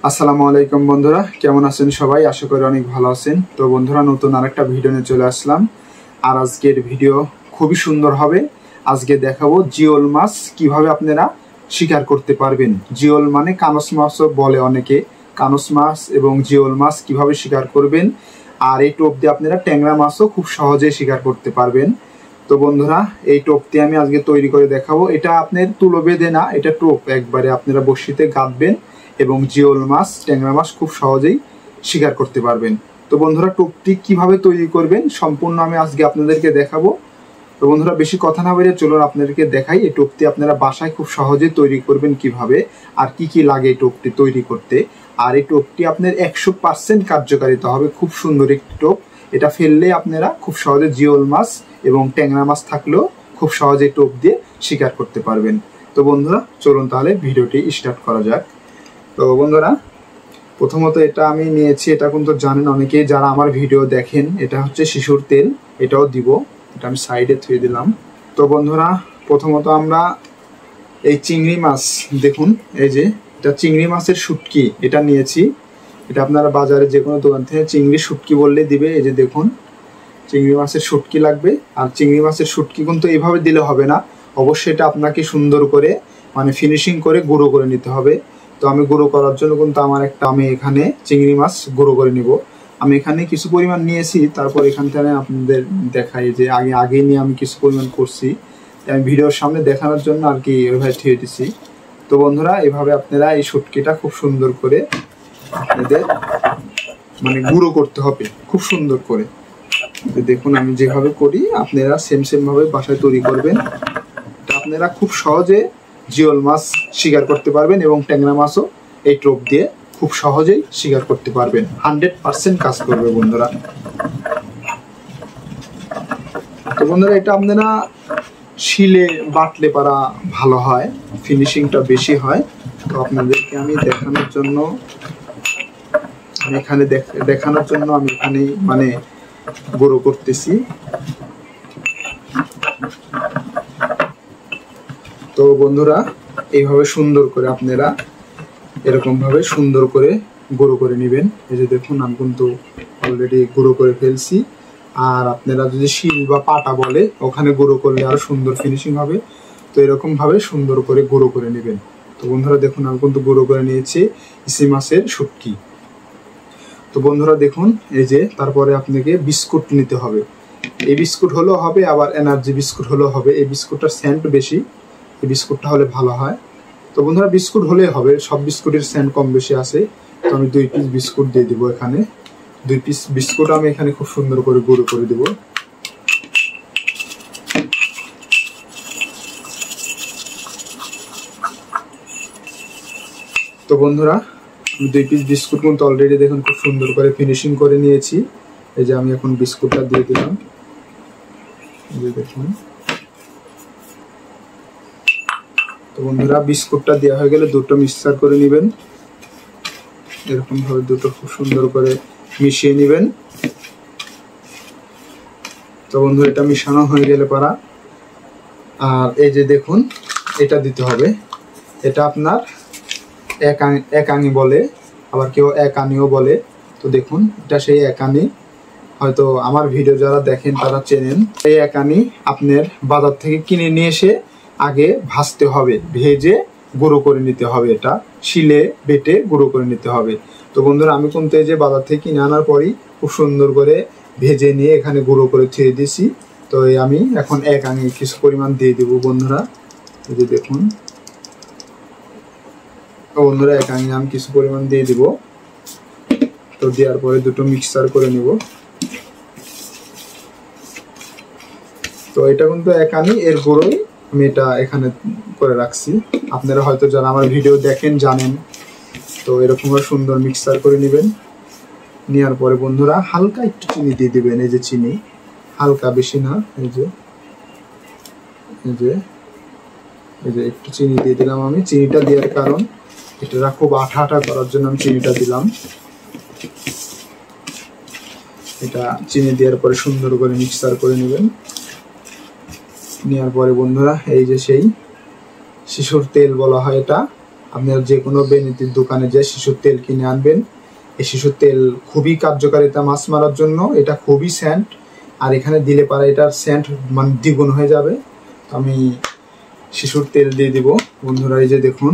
আসসালামু আলাইকুম বন্ধুরা, কেমন আছেন সবাই? আশা করি অনেক ভালো আছেন। তো বন্ধুরা, নতুন আরেকটা ভিডিও নিয়ে চলে আসলাম। আর আজকের ভিডিও খুবই সুন্দর হবে। আজকে দেখাবো জিওল মাছ কিভাবে আপনারা শিকার করতে পারবেন। জিওল মানে কানস মাছও বলে অনেকে। কানস মাছ এবং জিওল মাছ কিভাবে শিকার করবেন, আর এই টোপ দিয়ে আপনারা ট্যাংরা মাছও খুব সহজে শিকার করতে পারবেন। তো বন্ধুরা, এই টোপটি আমি আজকে তৈরি করে দেখাবো। এটা আপনার তুলো বেঁধে না, এটা টোপ একবারে আপনারা বড়শিতে গাঁথবেন এবং জিওল মাছ ট্যাংরা মাছ খুব সহজেই শিকার করতে পারবেন। তো বন্ধুরা, টোপটি কিভাবে তৈরি করবেন সম্পূর্ণ আমি আজকে আপনাদেরকে দেখাবো। তো বন্ধুরা, বেশি কথা না বলে চলুন আপনাদেরকে দেখাই এই টোপটি আপনারা বাসায় খুব সহজে তৈরি করবেন কিভাবে, আর কি কি লাগে এই টোপটি তৈরি করতে। আর এই টোপটি আপনার 100% কার্যকারিতা হবে। খুব সুন্দর একটি টোপ। এটা ফেললে আপনারা খুব সহজে জিওল মাছ এবং ট্যাংরা মাছ থাকলেও খুব সহজে টোপ দিয়ে শিকার করতে পারবেন। তো বন্ধুরা, চলুন তাহলে ভিডিওটি স্টার্ট করা যাক। তো বন্ধুরা, প্রথমত এটা আমি নিয়েছি, এটা কিন্তু জানেন অনেকেই যারা আমার ভিডিও দেখেন, এটা হচ্ছে শিশুর তেল। এটাও দিব, এটা আমি সাইডে থুয়ে দিলাম। তো বন্ধুরা, প্রথমত আমরা এই চিংড়ি মাছ দেখুন, এই যে এটা চিংড়ি মাছের শুটকি এটা নিয়েছি। এটা আপনারা বাজারে যে কোনো দোকান থেকে চিংড়ি শুটকি বললে দিবে। এই যে দেখুন, চিংড়ি মাছের শুটকি লাগবে। আর চিংড়ি মাছের শুটকি কিন্তু এইভাবে দিলে হবে না, অবশ্যই এটা আপনাকে সুন্দর করে মানে ফিনিশিং করে গুঁড়ো করে নিতে হবে। তো আমি গুঁড়ো করার জন্য কিন্তু আমি এখানে চিংড়ি মাছ গুঁড়ো করে নিব। আমি এখানে কিছু পরিমাণ নিয়েছি, তারপর এখান থেকে আপনাদের দেখাই যে আগে নিয়ে আমি কিছু পরিমাণ করছি, আমি ভিডিওর সামনে দেখানোর জন্য আর কি ওইভাবে ঠেয়ে দিছি। তো বন্ধুরা, এইভাবে আপনারা এই শুটকিটা খুব সুন্দর করে আপনাদের মানে গুঁড়ো করতে হবে খুব সুন্দর করে। দেখুন আমি যেভাবে করি আপনারা সেম ভাবে বাসায় তৈরি করবেন। আপনারা খুব সহজে জিওল মাছ শিকার করতে পারবেন এবং ট্যাংরা মাছও এই টোপ দিয়ে খুব সহজেই শিকার করতে পারবেন। 100% কাজ করবে বন্ধুরা। তো বন্ধুরা, এটা আপনারা শিলে বাটলে পারা ভালো হয়, ফিনিশিংটা বেশি হয়। তো আপনাদেরকে আমি দেখানোর জন্য আমি এখানে মানে গুঁড়ো করতেছি। তো বন্ধুরা, এইভাবে সুন্দর করে আপনারা এরকম ভাবে সুন্দর করে গুঁড়ো করে নেবেন। এই যে দেখুন, আমি কিন্তু অলরেডি গুঁড়ো করে ফেলছি। আর আপনারা যদি শিল বা পাটা বলে, ওখানে গুঁড়ো করলে আরো সুন্দর ফিনিশিং হবে। তো এরকম ভাবে সুন্দর করে গুঁড়ো করে নেবেন। তো বন্ধুরা দেখুন, আমি কিন্তু গুঁড়ো করে নিয়েছি ইসি মাছের শুটকি। তো বন্ধুরা দেখুন, এই যে তারপরে আপনাকে বিস্কুট নিতে হবে। এই বিস্কুট হলেও হবে, আবার এনার্জি বিস্কুট হলেও হবে। এই বিস্কুটটার সেন্ট বেশি, এই বিস্কুটটা হলে ভালো হয়। তো বন্ধুরা, বিস্কুট হলেই হবে, সব বিস্কুটের সেন্ট কম বেশি আছে। তো আমি 2 পিস বিস্কুট দিয়ে দিব এখানে। 2 পিস বিস্কুট আমি এখানে খুব সুন্দর করে গুঁড়ো করে দেব। তো বন্ধুরা, আমি 2 পিস বিস্কুট কিন্তু অলরেডি দেখুন খুব সুন্দর করে ফিনিশিং করে নিয়েছি। এই যে আমি এখন বিস্কুটটা দিয়ে দিলাম, এই যে দেখুন। তো বন্ধুরা, বিস্কুটটা দেওয়া হয়ে গেলে দুটো মিক্সচার করে নেবেন। এরকম ভাবে দুটো খুব সুন্দর করে মিশিয়ে নেবেন। তো বন্ধুরা, এটা মিশানো হয়ে গেলে পারা, আর এই যে দেখুন এটা দিতে হবে। এটা আপনার এক আনি বলে, আবার কেউ এক আনিও বলে। তো দেখুন, এটা সেই এক আনি, হয়তো আমার ভিডিও যারা দেখেন তারা চেনেন। এই এক আনি আপনার বাজার থেকে কিনে নিয়ে এসে আগে ভাজতে হবে, ভেজে গুঁড়ো করে নিতে হবে। এটা শিলে বেটে গুঁড়ো করে নিতে হবে। তো বন্ধুরা, আমি কিন্তু এই যে বাজার থেকে কিনে আনার পরই খুব সুন্দর করে ভেজে নিয়ে এখানে গুঁড়ো করে ছেড়ে দিয়েছি। তো আমি এখন এক আনি কিছু পরিমাণ দিয়ে দেবো বন্ধুরা। এই যে দেখুন, বন্ধুরা এক আনি আমি কিছু পরিমাণ দিয়ে দিব। তো দেওয়ার পরে দুটো মিক্সচার করে নিব। তো এটা কিন্তু এক আনি এর গুঁড়োই আমি এটা এখানে করে রাখছি। আপনারা হয়তো যারা আমার ভিডিও দেখেন জানেন। তো এরকম সুন্দর মিক্সচার করে নেবেন। নেওয়ার পরে বন্ধুরা হালকা একটু চিনি দিয়ে দিবেন। এই যে চিনি হালকা, বেশি না। এই যে একটু চিনি দিয়ে দিলাম আমি। চিনিটা দেওয়ার কারণ এটা খুব আঠা করার জন্য আমি চিনিটা দিলাম। এটা চিনি দেওয়ার পরে সুন্দর করে মিক্সচার করে নেবেন। নেওয়ার পরে বন্ধুরা, এই যে সেই শিশুর তেল বলা হয় এটা, আপনারা যে কোনো বেনিতির দোকানে যে শিশুর তেল কিনে আনবেন। এই শিশুর তেল খুবই কার্যকারিতা মাছ মারার জন্য, এটা খুবই সেন্ট, আর এখানে দিলে পারে এটার সেন্ট মানে দ্বিগুণ হয়ে যাবে। আমি শিশুর তেল দিয়ে দিব বন্ধুরা। এই যে দেখুন,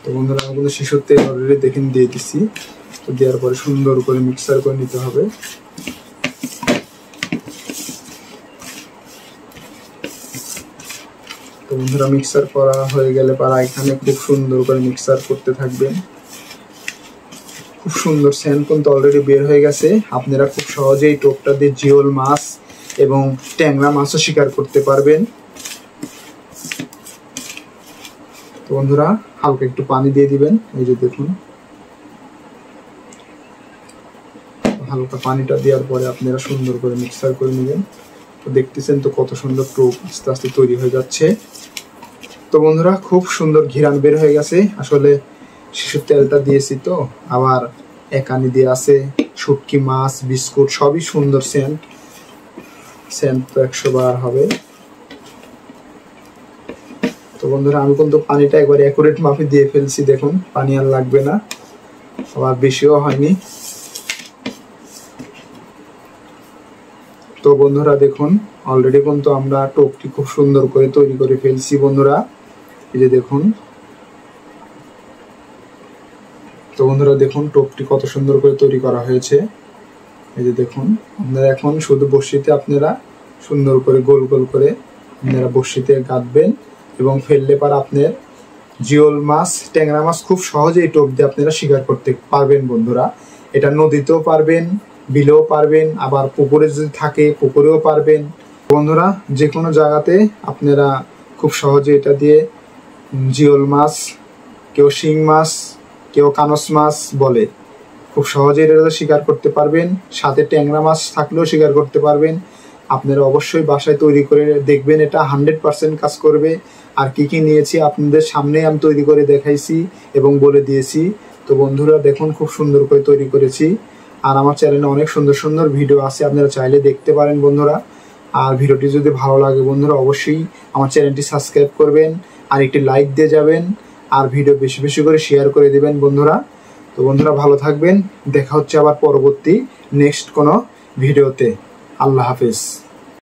তো বন্ধুরা আমি কিন্তু শিশুর তেল অলরেডি দেখেন দিয়ে দিচ্ছি। তো দেওয়ার পরে সুন্দর করে মিক্সার করে নিতে হবে। তো বন্ধুরা মিক্সার করা হয়ে গেলে পারা এখানে খুব সুন্দর করে মিক্সার করতে থাকবেন। খুব সুন্দর সেন্ট কিন্তু অলরেডি বের হয়ে গেছে। আপনারা খুব সহজেই টোপটা দিয়ে জিওল মাছ এবং ট্যাংরা মাছও শিকার করতে পারবেন। তো বন্ধুরা হালকা একটু পানি দিয়ে দিবেন। এই যে দেখুন, হালকা পানিটা দেওয়ার পরে আপনারা সুন্দর করে মিক্সার করে নেবেন। তো দেখতেছেন তো কত সুন্দর টোপ আস্তে আস্তে তৈরি হয়ে যাচ্ছে। তো বন্ধুরা খুব সুন্দর ঘিরান বের হয়ে গেছে। আসলে শিশুর তেলটা দিয়েছি, তো আবার একানি দিয়ে আছে, শুটকি মাছ, বিস্কুট সবই সুন্দর সেন্ট। সেন্ট তো 100 বার হবে। তো বন্ধুরা আমি কিন্তু পানিটা একবার অ্যাকুরেট মাপে দিয়ে ফেলছি, দেখুন পানি আর লাগবে না, আবার বেশিও হয়নি। তো বন্ধুরা দেখুন অলরেডি কিন্তু আমরা টোপটি খুব সুন্দর করে তৈরি করে ফেলছি বন্ধুরা। এই যে দেখুন, তো বন্ধুরা দেখুন টোপটি কত সুন্দর করে তৈরি করা হয়েছে। এই যে দেখুন, আপনারা এখন শুধু বড়শিতে আপনারা সুন্দর করে গোল গোল করে আপনারা বড়শিতে গাঁথবেন এবং ফেললে পর আপনার জিওল মাছ, ট্যাংরা মাছ খুব সহজেই টোপ দিয়ে আপনারা শিকার করতে পারবেন বন্ধুরা। এটা নদীতেও পারবেন, বিলেও পারবেন, আবার পুকুরে যদি থাকে পুকুরেও পারবেন বন্ধুরা। যে কোনো জায়গাতে আপনারা খুব সহজে এটা দিয়ে জিওল মাছ, কেউ শিং মাছ, কেউ কানস মাছ বলে, খুব সহজেই এটা শিকার করতে পারবেন। সাথে ট্যাংরা মাছ থাকলেও শিকার করতে পারবেন। আপনারা অবশ্যই বাসায় তৈরি করে দেখবেন, এটা 100% কাজ করবে। আর কি কি নিয়েছি আপনাদের সামনে আমি তৈরি করে দেখাইছি এবং বলে দিয়েছি। তো বন্ধুরা দেখুন খুব সুন্দর করে তৈরি করেছি। আর আমার চ্যানেলে অনেক সুন্দর সুন্দর ভিডিও আছে, আপনারা চাইলে দেখতে পারেন বন্ধুরা। আর ভিডিওটি যদি ভালো লাগে বন্ধুরা অবশ্যই আমার চ্যানেলটি সাবস্ক্রাইব করবেন আর একটি লাইক দিয়ে যাবেন, আর ভিডিও বেশি বেশি করে শেয়ার করে দিবেন বন্ধুরা। তো বন্ধুরা ভালো থাকবেন, দেখা হচ্ছে আবার পরবর্তী নেক্সট কোনো ভিডিওতে। আল্লাহ হাফেজ।